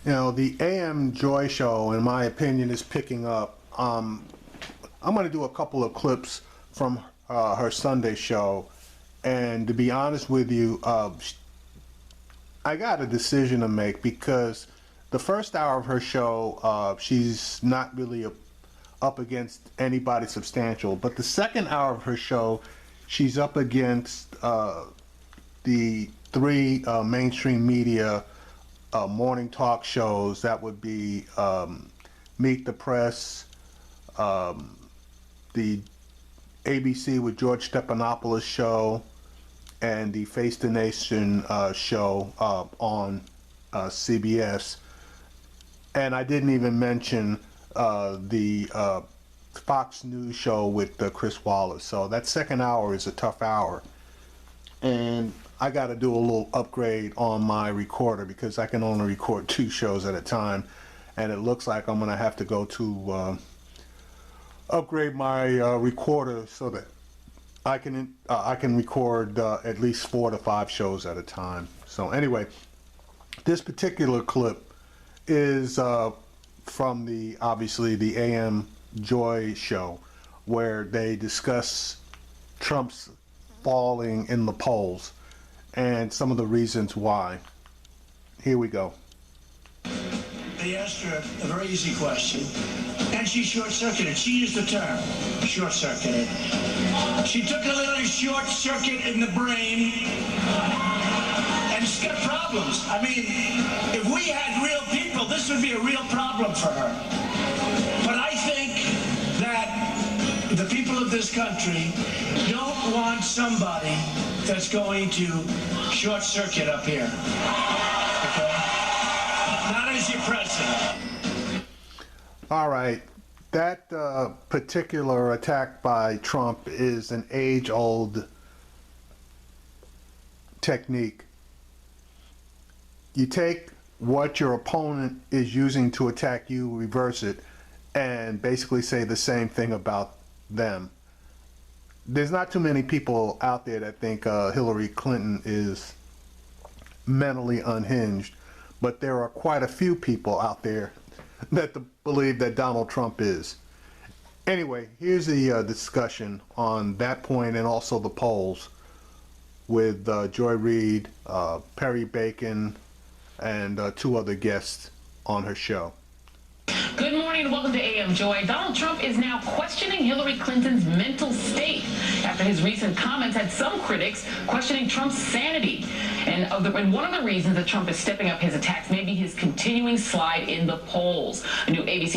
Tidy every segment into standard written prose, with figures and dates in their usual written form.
You know, the AM Joy Show, in my opinion, is picking up. I'm going to do a couple of clips from her Sunday show, and to be honest with you, I got a decision to make, because the first hour of her show, she's not really up against anybody substantial, but the second hour of her show, she's up against the three mainstream media morning talk shows. That would be Meet the Press, the ABC with George Stephanopoulos show, and the Face the Nation show on CBS. And I didn't even mention the Fox News show with Chris Wallace. So that second hour is a tough hour. And I got to do a little upgrade on my recorder, because I can only record 2 shows at a time, and it looks like I'm going to have to go to upgrade my recorder so that I can record at least 4 to 5 shows at a time. So anyway, this particular clip is from obviously the AM Joy show, where they discuss Trump's falling in the polls and some of the reasons why. Here we go. They asked her a very easy question, and she short-circuited. She used the term short-circuited. She took a little short circuit in the brain, and she's got problems. I mean, if we had real people, this would be a real problem for her. But I think that the people of this country don't want somebody that's going to short-circuit up here. Okay? Not as your president. All right. That particular attack by Trump is an age-old technique. You take what your opponent is using to attack you, reverse it, and basically say the same thing about them. There's not too many people out there that think Hillary Clinton is mentally unhinged, but there are quite a few people out there that believe that Donald Trump is. Anyway, here's the discussion on that point, and also the polls, with Joy Reid, Perry Bacon, and 2 other guests on her show. Good morning and welcome to AM Joy. Donald Trump is now questioning Hillary Clinton's mental state after his recent comments had some critics questioning Trump's sanity. And one of the reasons that Trump is stepping up his attacks may be his continuing slide in the polls. A new ABC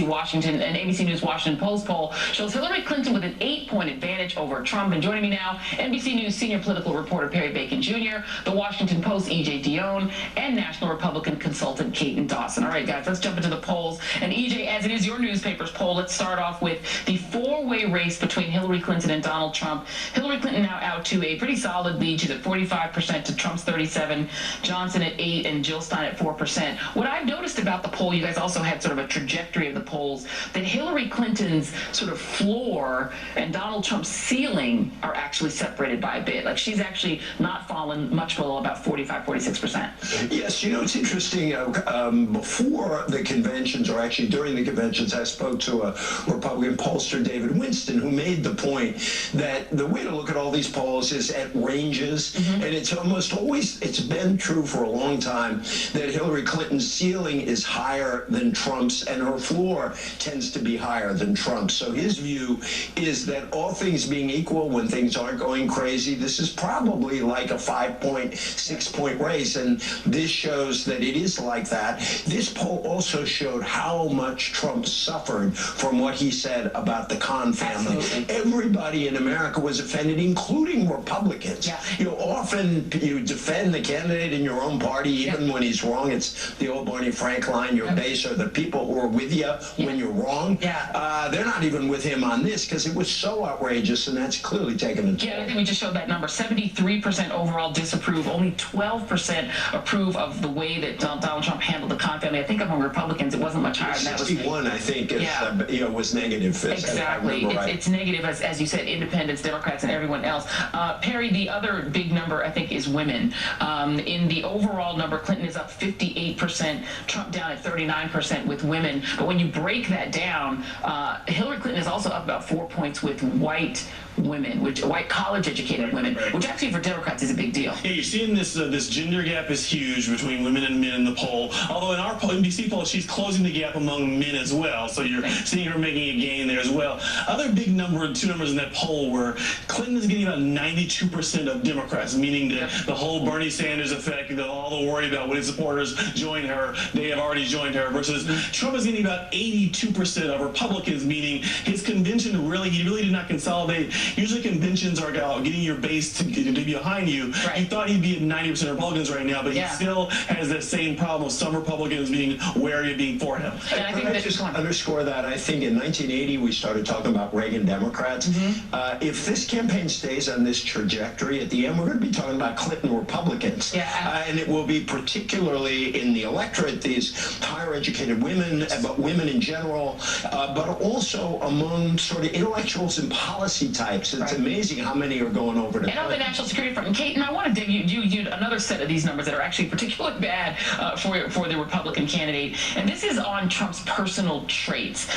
News Washington Post poll shows Hillary Clinton with an 8-point advantage over Trump. And joining me now, NBC News senior political reporter Perry Bacon Jr., the Washington Post EJ Dionne, and National Republican consultant Caton Dawson. All right, guys, let's jump into the polls. And EJ, as it is your newspaper's poll, let's start off with the 4-way race between Hillary Clinton and Donald Trump. Hillary Clinton now out to a pretty solid lead. She's at 45% to Trump's 37%, Johnson at 8%, and Jill Stein at 4%. What I've noticed about the poll, you guys also had sort of a trajectory of the polls, that Hillary Clinton's sort of floor and Donald Trump's ceiling are actually separated by a bit. Like, she's actually not fallen much below about 45-46%. Yes, you know, it's interesting. Before the conventions, or actually during the conventions, I spoke to a Republican pollster, David Winston, who made the point that the way to look at all these polls is at ranges, and it's almost always, it's been true for a long time, that Hillary Clinton's ceiling is higher than Trump's, and her floor tends to be higher than Trump's. So his view is that, all things being equal, when things aren't going crazy, this is probably like a 5-point, 6-point race, and this shows that it is like that. This poll also showed how much Trump suffered from what he said about the Khan family. Absolutely. Everybody in America was offended, including Republicans. Yeah. You know, often you defend the candidate in your own party, even when he's wrong. It's the old Barney Frank line, your base are the people who are with you when you're wrong. They're not even with him on this, because it was so outrageous, and that's clearly taken a toll. Yeah, I think we just showed that number. 73% overall disapprove, only 12% approve of the way that Donald Trump handled the Khan family. I think among Republicans it wasn't much higher than that. 61, I think, was negative. Exactly. It's negative, as you said, independents, Democrats, and everyone else. Perry, the other big number, I think, is women. In the overall number, Clinton is up 58%, Trump Trump down at 39% with women. But when you break that down, Hillary Clinton is also up about 4 points with white women, white college-educated women, which actually for Democrats is a big deal. Yeah, you're seeing this this gender gap is huge between women and men in the poll. Although in our NBC poll, she's closing the gap among men as well. So you're seeing her making a gain there as well. Other big number, two numbers in that poll were Clinton is getting about 92% of Democrats, meaning the whole Bernie Sanders effect, all the worry about when his supporters join her, they have already joined her, versus Trump is getting about 82% of Republicans, meaning his convention he really did not consolidate. Usually conventions are about getting your base to be behind you. Right. You thought he'd be at 90% Republicans right now, but he still has that same problem of some Republicans being wary of being for him. And I think Can I just underscore that? I think in 1980 we started talking about Reagan Democrats. If this campaign stays on this trajectory, at the end we're going to be talking about Clinton Republicans. And it will be particularly in the electorate, these higher educated women, but women in general, but also among sort of intellectuals and policy types. It's amazing how many are going over to and on the national security front. And Kate, and I want to dig you another set of these numbers that are actually particularly bad for the Republican candidate. And this is on Trump's personal traits.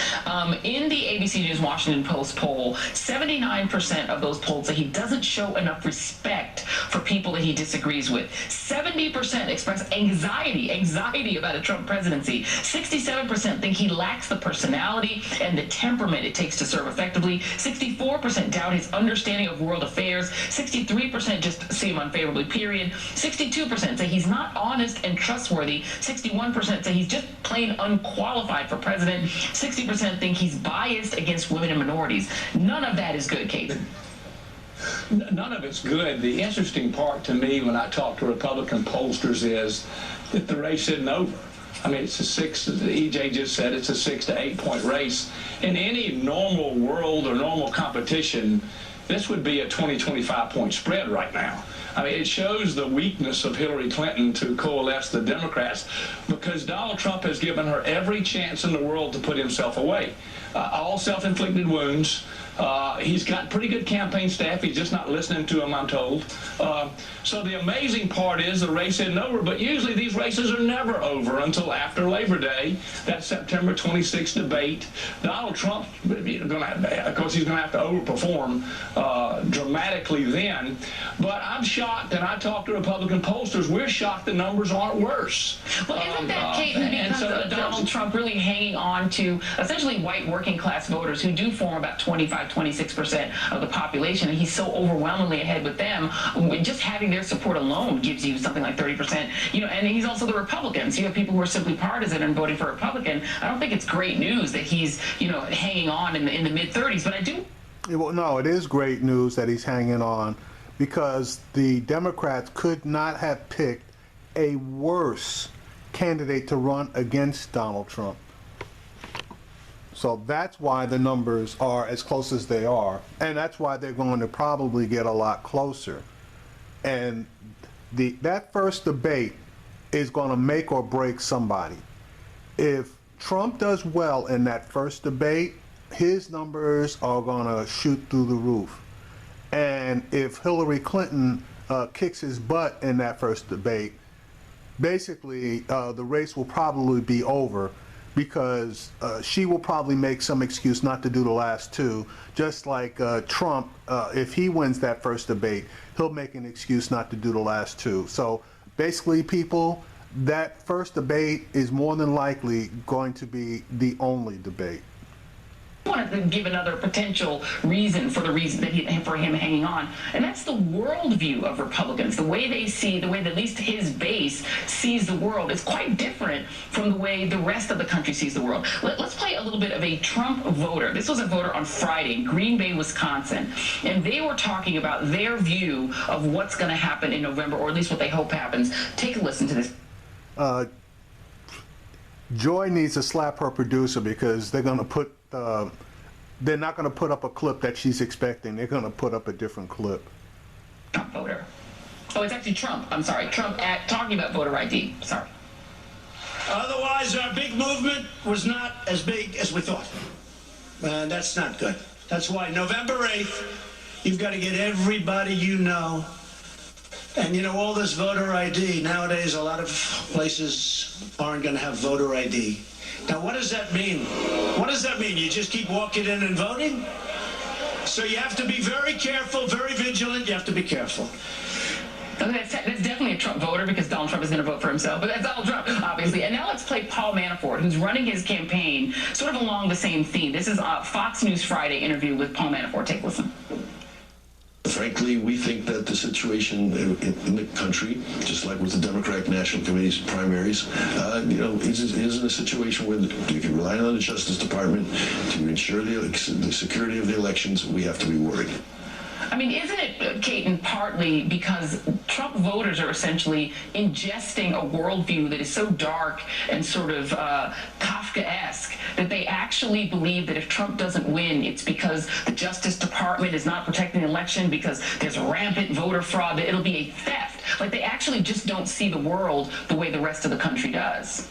In the ABC News Washington Post poll, 79% of those polled say he doesn't show enough respect for people that he disagrees with. 70% express anxiety about a Trump presidency. 67% think he lacks the personality and the temperament it takes to serve effectively. 64% doubt his understanding of world affairs. 63% just see him unfavorably, period. 62% say he's not honest and trustworthy. 61% say he's just plain unqualified for president. 60% think he's biased against women and minorities. None of that is good, Kate. None of it's good. The interesting part to me when I talk to Republican pollsters is that the race isn't over. I mean, it's EJ just said it's a 6 to 8 point race. In any normal world or normal competition, this would be a 20-25 point spread right now. I mean, it shows the weakness of Hillary Clinton to coalesce the Democrats because Donald Trump has given her every chance in the world to put himself away. All self-inflicted wounds. He's got pretty good campaign staff. He's just not listening to them, I'm told. So the amazing part is the race isn't over, but usually these races are never over until after Labor Day, that September 26th debate. Donald Trump, of course, he's going to have to overperform dramatically then. But I'm shocked, and I talk to Republican pollsters, we're shocked the numbers aren't worse. Well, isn't that, Kate, because of Donald Trump really hanging on to essentially white working class voters who do form about 25-26% of the population, and he's so overwhelmingly ahead with them. Just having their support alone gives you something like 30%. And he's also the Republicans. You have people who are simply partisan and voting for Republican. I don't think it's great news that he's hanging on in the mid-30s, but I do. Well, no, it is great news that he's hanging on because the Democrats could not have picked a worse candidate to run against Donald Trump. So that's why the numbers are as close as they are, and that's why they're going to probably get a lot closer. And that first debate is going to make or break somebody. If Trump does well in that first debate, his numbers are going to shoot through the roof. And if Hillary Clinton kicks his butt in that first debate, basically the race will probably be over because she will probably make some excuse not to do the last two, just like Trump, if he wins that first debate, he'll make an excuse not to do the last two. So basically, people, that first debate is more than likely going to be the only debate. I want to give another potential reason for for him hanging on, and that's the worldview of Republicans. The way they see, the way that at least his base sees the world is quite different from the way the rest of the country sees the world. Let's play a little bit of a Trump voter. This was a voter on Friday in Green Bay, Wisconsin, and they were talking about their view of what's going to happen in November, or at least what they hope happens. Take a listen to this. Joy needs to slap her producer because they're going to put they're not going to put up a clip that she's expecting. They're going to put up a different clip. Trump voter. Oh, it's actually Trump. I'm sorry. Trump talking about voter ID. Sorry. Otherwise, our big movement was not as big as we thought. That's not good. That's why November 8th, you've got to get everybody you know And you know, all this voter ID, nowadays a lot of places aren't going to have voter ID. Now, what does that mean? What does that mean? You just keep walking in and voting? So you have to be very careful, very vigilant. You have to be careful. That's definitely a Trump voter because Donald Trump is going to vote for himself. But that's Donald Trump, obviously. And now let's play Paul Manafort, who's running his campaign sort of along the same theme. This is a Fox News Friday interview with Paul Manafort. Take a listen. Frankly, we think that the situation in the country, just like with the Democratic National Committee's primaries, is in a situation where if you rely on the Justice Department to ensure the security of the elections, we have to be worried. I mean, isn't it, Caton, partly because Trump voters are essentially ingesting a worldview that is so dark and sort of Kafkaesque that they actually believe that if Trump doesn't win, it's because the Justice Department is not protecting the election, because there's rampant voter fraud, that it'll be a theft. Like, they actually just don't see the world the way the rest of the country does.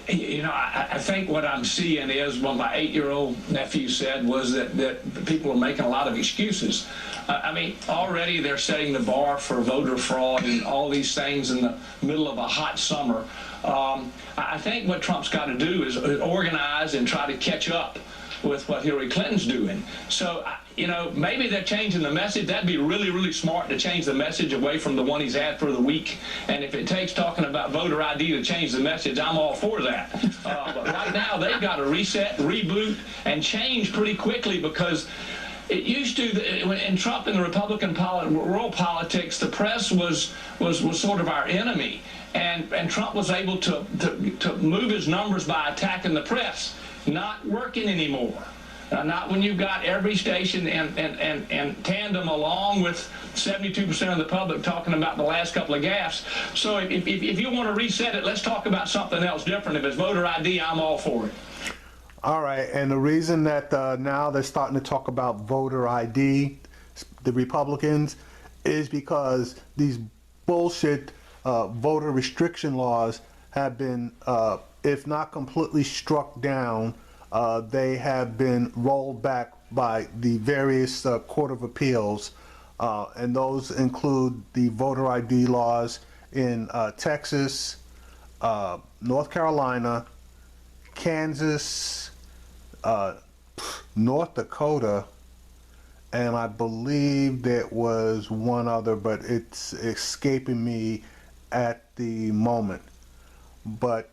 You know, I think what I'm seeing is what my 8-year-old nephew said was that people are making a lot of excuses. I mean, already they're setting the bar for voter fraud and all these things in the middle of a hot summer. I think what Trump's got to do is organize and try to catch up with what Hillary Clinton's doing. So, you know, maybe they're changing the message. That'd be really, really smart to change the message away from the one he's had for the week. And if it takes talking about voter ID to change the message, I'm all for that. But right now, they've got to reset, reboot, and change pretty quickly, because it used to, in Trump and the Republican world politics, the press was sort of our enemy. And Trump was able to move his numbers by attacking the press. Not working anymore. Not when you've got every station and tandem along with 72% of the public talking about the last couple of gaffes. So if you want to reset it, let's talk about something else different. If it's voter ID, I'm all for it. All right, and the reason that now they're starting to talk about voter ID, the Republicans, is because these bullshit voter restriction laws have been, if not completely struck down, they have been rolled back by the various Court of Appeals, and those include the voter ID laws in Texas, North Carolina, Kansas, North Dakota, and I believe there was one other, but it's escaping me at the moment. But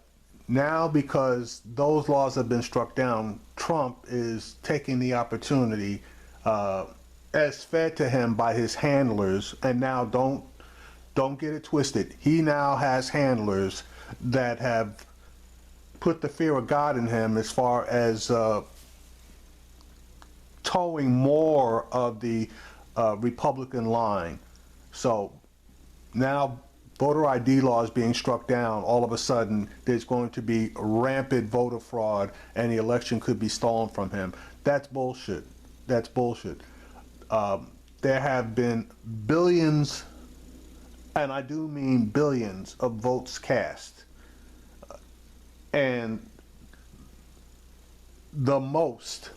now, because those laws have been struck down, Trump is taking the opportunity, as fed to him by his handlers, and now don't get it twisted. He now has handlers that have put the fear of God in him as far as towing more of the Republican line. So now, voter ID laws being struck down, all of a sudden there's going to be rampant voter fraud and the election could be stolen from him. That's bullshit. That's bullshit. There have been billions, and I do mean billions, of votes cast. And the most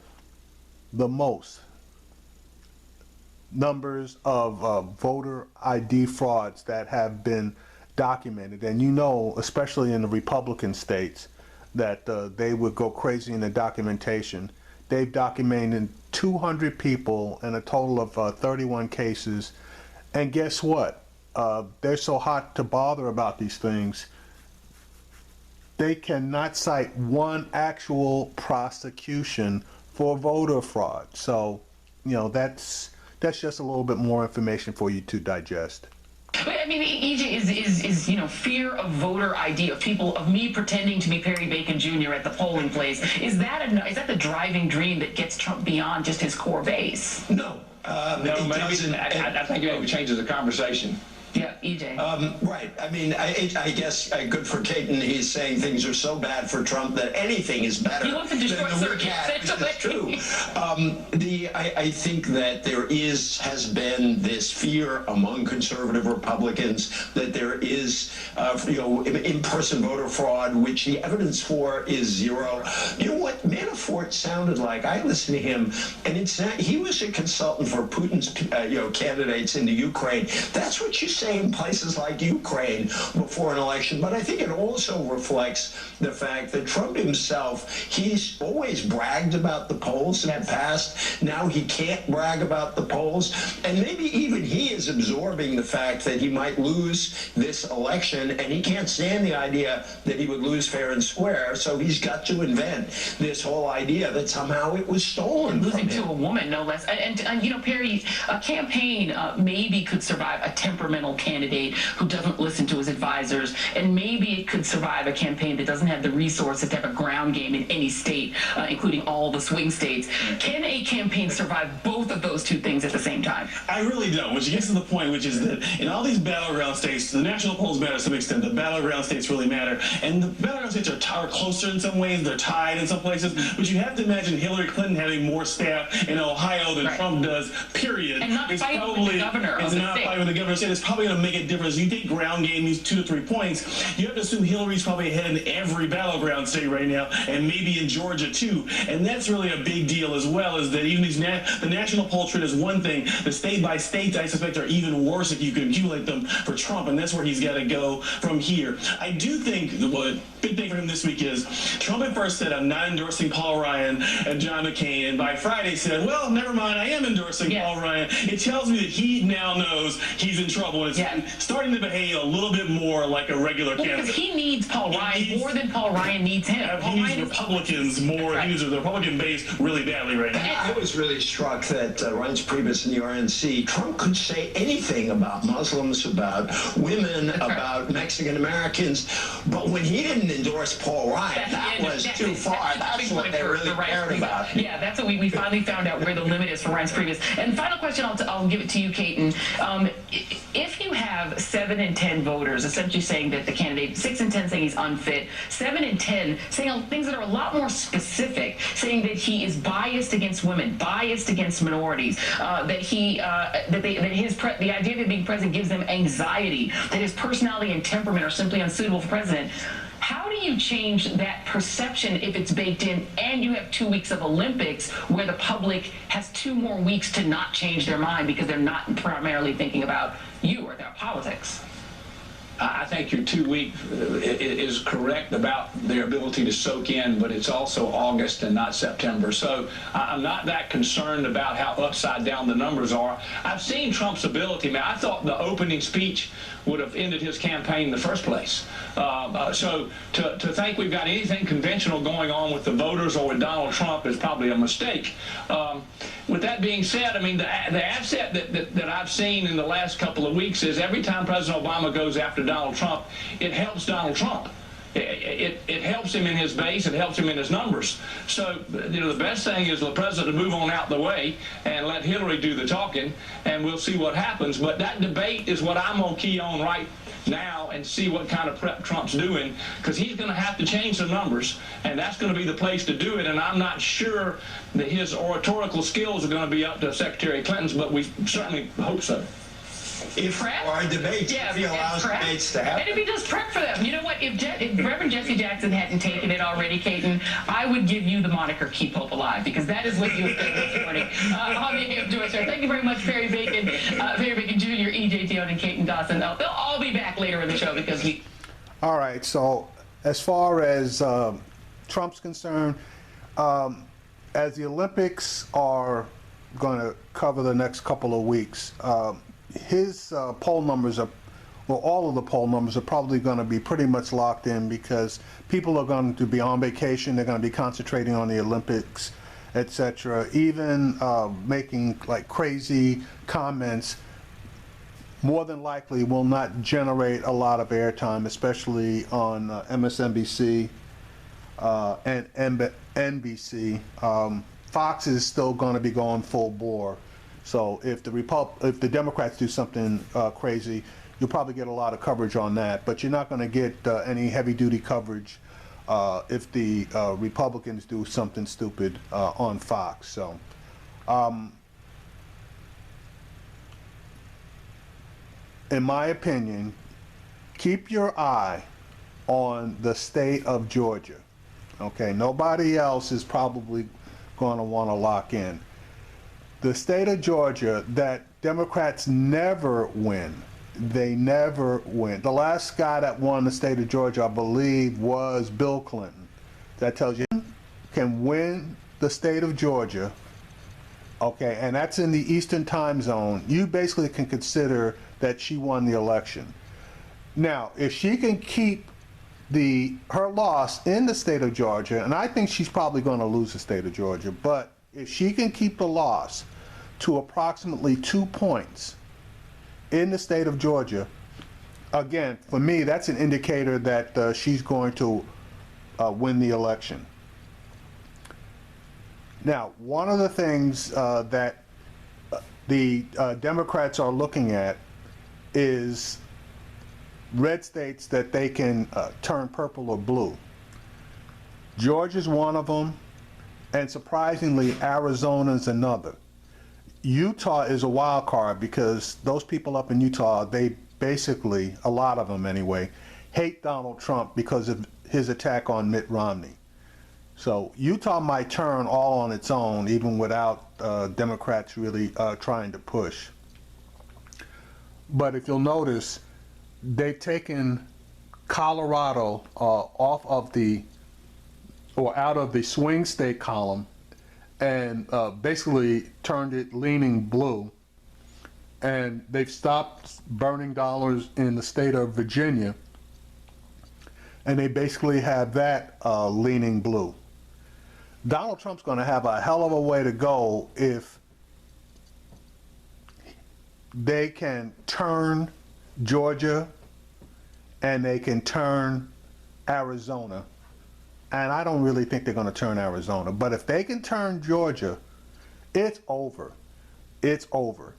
numbers of voter ID frauds that have been documented, and you know, especially in the Republican states, that they would go crazy in the documentation. They've documented 200 people in a total of 31 cases, and guess what? They're so hot to bother about these things, they cannot cite one actual prosecution for voter fraud. So, you know, that's just a little bit more information for you to digest. But I mean, EJ, is you know, fear of voter ID, of me pretending to be Perry Bacon Jr. at the polling place, is that the driving dream that gets Trump beyond just his core base? No. No, maybe. I think it changes the conversation. Yeah. EJ. Right. I mean, I guess good for Caton. He's saying things are so bad for Trump that anything is better. He wants to destroy than the circuit. It's true. I think that there has been this fear among conservative Republicans that there is, in-person voter fraud, which the evidence for is zero. You know what Manafort sounded like? I listened to him, and it's not. He was a consultant for Putin's, candidates into Ukraine. That's what you say in places like Ukraine before an election. But I think it also reflects the fact that Trump himself, he's always bragged about the polls in the past. Now he can't brag about the polls. And maybe even he is absorbing the fact that he might lose this election, and he can't stand the idea that he would lose fair and square. So he's got to invent this whole idea that somehow it was stolen Losing from him. to a woman, no less. And Perry, a campaign maybe could survive a temperamental candidate who doesn't listen to his advisors, and maybe it could survive a campaign that doesn't have the resources to have a ground game in any state, including all the swing states. Can a campaign survive both of those two things at the same time? I really don't, which gets to the point, which is that in all these battleground states, the national polls matter to some extent. The battleground states really matter. And the battleground states are closer in some ways. They're tied in some places. But you have to imagine Hillary Clinton having more staff in Ohio than Trump does, period. And not fighting with the governor of the state. Fighting with the governor of the state. It's probably going to make a difference. You take ground game, these 2 to 3 points, you have to assume Hillary's probably ahead in every battleground state right now, and maybe in Georgia too. And that's really a big deal as well, is that even these the national poll trend is one thing. The state by states, I suspect, are even worse if you can accumulate them for Trump, and that's where he's got to go from here. I do think the big thing for him this week is Trump at first said, I'm not endorsing Paul Ryan and John McCain, and by Friday said, well, never mind, I am endorsing Paul Ryan. It tells me that he now knows he's in trouble, and it's starting to behave a little bit more like a regular candidate. Because he needs Paul Ryan more than Paul Ryan needs him. He needs Republicans more. He needs the Republican base really badly right now. I was really struck that Reince Priebus in the RNC, Trump could say anything about Muslims, about women, about Mexican Americans, but when he didn't endorse Paul Ryan, that was too far. That's what they really cared about. Yeah, that's what we finally found out where the limit is for Reince Priebus. And final question, I'll give it to you, Caton. If you have 7 in 10 voters essentially saying that the candidate, 6 in 10 saying he's unfit, 7 in 10 saying things that are a lot more specific, saying that he is biased against women, biased against minorities, that the idea of him being president gives them anxiety, that his personality and temperament are simply unsuitable for president. How do you change that perception if it's baked in and you have 2 weeks of Olympics where the public has 2 more weeks to not change their mind because they're not primarily thinking about you or their politics? I think your 2 week is correct about their ability to soak in, but it's also August and not September. So I'm not that concerned about how upside down the numbers are. I've seen Trump's ability. Man, I thought the opening speech would have ended his campaign in the first place. So to think we've got anything conventional going on with the voters or with Donald Trump is probably a mistake. With that being said, I mean, the asset that I've seen in the last couple of weeks is every time President Obama goes after Donald Trump, it helps Donald Trump. It helps him in his base. It helps him in his numbers. So, the best thing is the president to move on out the way and let Hillary do the talking, and we'll see what happens. But that debate is what I'm going to key on right now and see what kind of prep Trump's doing, because he's going to have to change the numbers, and that's going to be the place to do it. And I'm not sure that his oratorical skills are going to be up to Secretary Clinton's, but we certainly hope so. If our debates, if he allows debates to happen. And if he does prep for them. You know what? If Reverend Jesse Jackson hadn't taken it already, Caton, I would give you the moniker Keep Hope Alive, because that is what you have done this morning on the AM Joy Show. Thank you very much, Perry Bacon Jr., E.J. Dionne, and Caton Dawson. They'll all be back later in the show because we... All right, so as far as Trump's concerned, as the Olympics are going to cover the next couple of weeks, his poll numbers are, well, all of the poll numbers are probably going to be pretty much locked in, because people are going to be on vacation. They're going to be concentrating on the Olympics, etc. Even making like crazy comments more than likely will not generate a lot of airtime, especially on MSNBC and NBC. Fox is still going to be going full bore. So if the Democrats do something crazy, you'll probably get a lot of coverage on that, but you're not going to get any heavy-duty coverage if the Republicans do something stupid on Fox. So, in my opinion, keep your eye on the state of Georgia. Okay, nobody else is probably going to want to lock in. The state of Georgia, that Democrats never win. They never win. The last guy that won the state of Georgia, I believe, was Bill Clinton. That tells you can win the state of Georgia, okay, and that's in the Eastern time zone. You basically can consider that she won the election. Now, if she can keep her loss in the state of Georgia, and I think she's probably going to lose the state of Georgia, but if she can keep the loss to approximately 2 points in the state of Georgia, again, for me, that's an indicator that she's going to win the election. Now, one of the things that the Democrats are looking at is red states that they can turn purple or blue. Georgia's one of them, and surprisingly, Arizona's another. Utah is a wild card because those people up in Utah, they basically, a lot of them anyway, hate Donald Trump because of his attack on Mitt Romney. So Utah might turn all on its own, even without Democrats really trying to push. But if you'll notice, they've taken Colorado off of out of the swing state column and basically turned it leaning blue. And they've stopped burning dollars in the state of Virginia, and they basically have that leaning blue. Donald Trump's going to have a hell of a way to go if they can turn Georgia and they can turn Arizona. And I don't really think they're going to turn Arizona. But if they can turn Georgia, it's over. It's over.